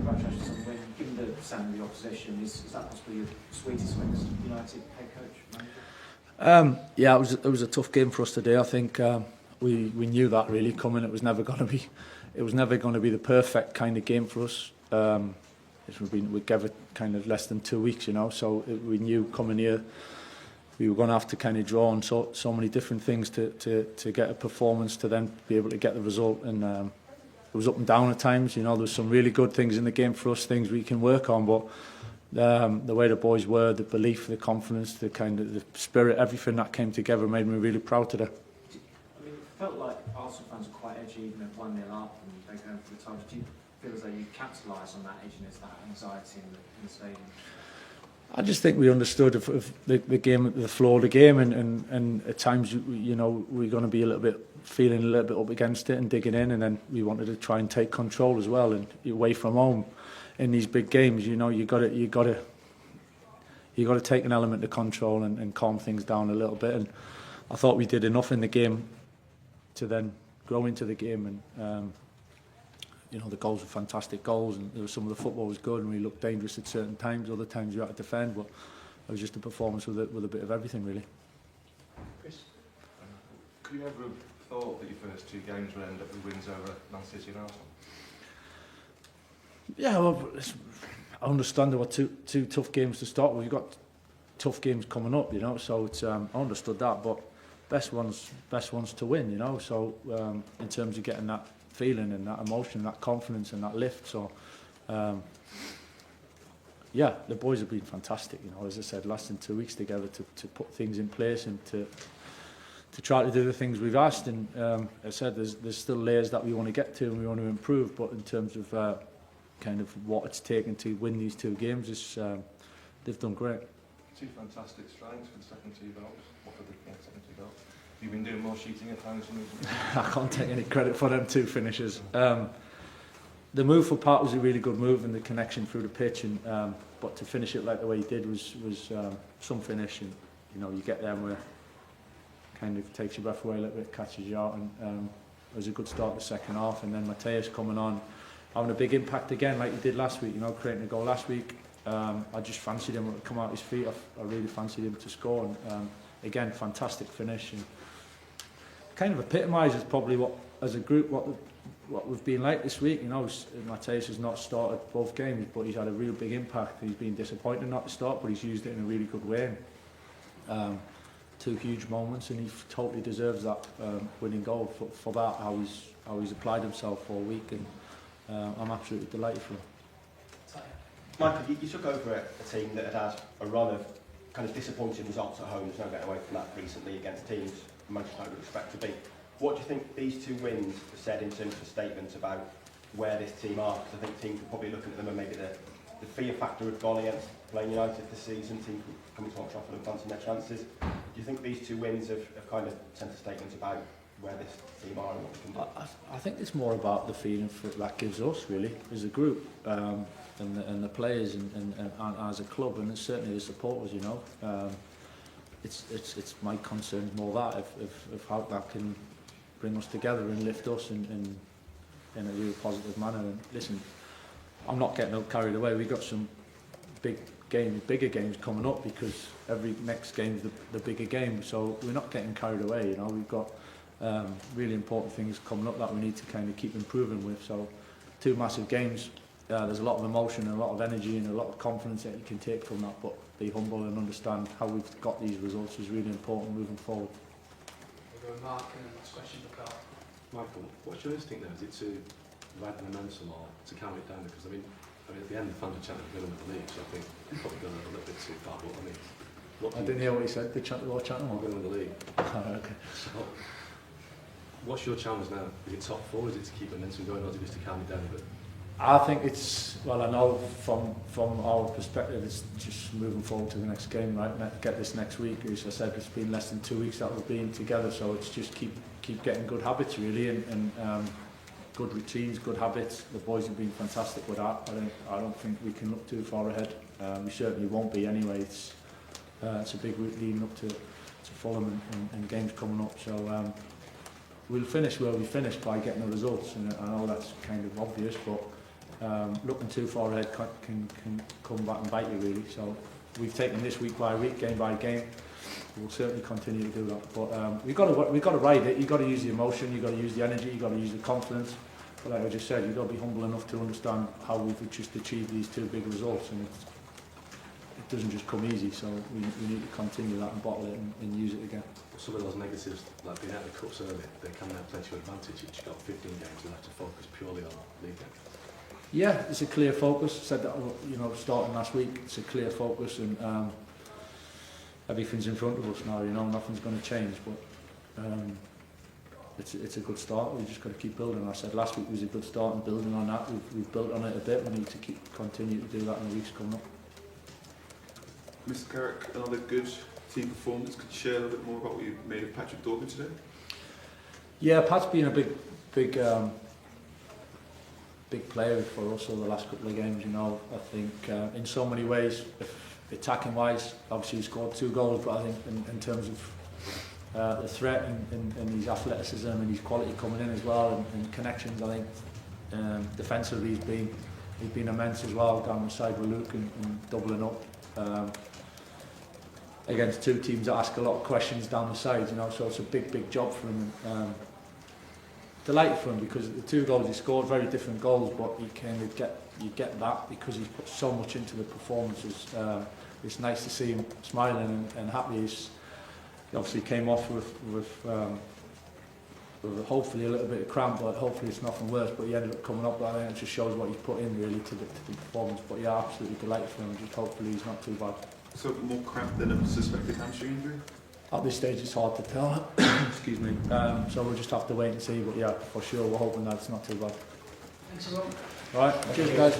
congratulations on the win. Given the sound of the opposition, is that possibly your sweetest win as United head coach, manager? Yeah, it was a tough game for us today. I think we knew that really coming. It was never going to be the perfect kind of game for us. We gave it kind of less than 2 weeks, so we knew coming here we were going to have to kind of draw on so many different things to get a performance to then be able to get the result. And it was up and down at times. There was some really good things in the game for us, things we can work on, but the way the boys were, the belief, the confidence, the spirit, everything that came together made me really proud today. I mean, it felt like Arsenal fans were quite edgy, even at 1-0 up and they're going for the title. Do you feel as though you capitalised on that edginess, that anxiety in the stadium? I just think we understood of the game, the flow of the game, and at times we're going to be feeling a little bit up against it and digging in, and then we wanted to try and take control as well. And away from home in these big games, you got to take an element of control and calm things down a little bit. And I thought we did enough in the game to then grow into the game. And the goals were fantastic goals, and some of the football was good, and we looked dangerous at certain times. Other times you had to defend, but it was just a performance with a bit of everything, really. Chris, could you ever have thought that your first 2 games would end up with wins over Man City and Arsenal? Yeah, well, I understand there were two tough games to start with. We've got tough games coming up, so it's, I understood that, but best ones to win, so in terms of getting that feeling and that emotion, that confidence and that lift. So yeah, the boys have been fantastic, as I said, lasting 2 weeks together to put things in place and to try to do the things we've asked. And as I said, there's still layers that we want to get to and we want to improve, but in terms of kind of what it's taken to win these 2 games, they've done great. 2 fantastic strikes for the second 2 goals. What for the second 2 goals? You've been doing more shooting at times than I can't take any credit for them 2 finishes. The move for Pat was a really good move, and the connection through the pitch, and but to finish it like the way he did was some finish, and you get there where kind of takes your breath away a little bit, catches you out, and it was a good start to the second half. And then Mateus coming on, having a big impact again like he did last week, creating a goal last week. I just fancied him to come out his feet. I really fancied him to score, and again, fantastic finish, and kind of epitomises probably what, as a group, what we've been like this week. Mateus has not started both games, but he's had a real big impact. He's been disappointed not to start, but he's used it in a really good way. 2 huge moments, and he totally deserves that winning goal for that. How he's applied himself all week, and I'm absolutely delighted for him. Michael, you took over a team that had a run of kind of disappointing results at home. There's no getting away from that recently against teams Manchester United would expect to be. What do you think these 2 wins have said in terms of statements about where this team are? Because I think teams are probably looking at them and maybe the fear factor had gone against playing United this season, teams coming to Old Trafford and fancying their chances. Do you think these 2 wins have kind of sent a statement about where this team are and what they can do? I think it's more about the feeling that gives us, really, as a group, and the players and as a club, and certainly the supporters. It's my concern more that of how that can bring us together and lift us in a really positive manner. And listen, I'm not getting carried away. We've got some bigger games coming up, because every next game is the bigger game. So we're not getting carried away. We've got really important things coming up that we need to kind of keep improving with. So 2 massive games. There's a lot of emotion and a lot of energy and a lot of confidence that you can take from that, but be humble and understand how we've got these results is really important moving forward. We'll go with Mark, and then last question for Carl. Michael, what's your instinct then? Is it to ride the momentum or to calm it down? Because at the end the fans are chanting winning the league, so I think you've probably gone a little bit too far. But I didn't hear what he said. The chanting I'm going to win the league. Okay. So, what's your challenge now? Is it top 4? Is it to keep momentum going, or is it just to calm it down a bit? I think I know from our perspective, it's just moving forward to the next game, right? Get this next week. As I said, it's been less than 2 weeks that we've been together, so it's just keep getting good habits, really, and good routines, good habits. The boys have been fantastic with that. I don't think we can look too far ahead. We certainly won't be anyway. It's a big week leading up to Fulham and games coming up, so we'll finish where we finished by getting the results, and I know that's kind of obvious, but looking too far ahead can come back and bite you really. So we've taken this week by week, game by game. We'll certainly continue to do that. But we've got to ride it. You've got to use the emotion, you've got to use the energy, you've got to use the confidence. But like I just said, you've got to be humble enough to understand how we've just achieved these two big results, and it doesn't just come easy. So we need to continue that and bottle it and use it again. Some of those negatives, like being out of the cups early, they can now play to your advantage. You've got 15 games, you'll have to focus purely on league games. Yeah, it's a clear focus. I said that, starting last week, it's a clear focus, and everything's in front of us now. Nothing's going to change, but it's a good start. We just got to keep building. I said last week was a good start, and building on that, we've built on it a bit. We need to continue to do that in the weeks coming up. Mr. Carrick, another good team performance. Could you share a little bit more about what you made of Patrick Dorgan today? Yeah, Pat's been a big player for us over the last couple of games. I think in so many ways, attacking wise, obviously he scored 2 goals, but I think in terms of the threat and his athleticism and his quality coming in as well, and connections, I think defensively he's been immense as well, down the side with Luke and doubling up against 2 teams that ask a lot of questions down the side, so it's a big job for him. Delighted for him, because the 2 goals he scored, very different goals, but you get that because he's put so much into the performances. It's nice to see him smiling and happy. He obviously came off with hopefully a little bit of cramp, but hopefully it's nothing worse. But he ended up coming up. But I think it just shows what he's put in really to the performance. But yeah, absolutely delighted for him. Just hopefully he's not too bad. So more cramp than a suspected hamstring injury? At this stage, it's hard to tell. Excuse me. So we'll just have to wait and see. But yeah, for sure, we're hoping that it's not too bad. Thanks a lot. All right. Cheers, guys.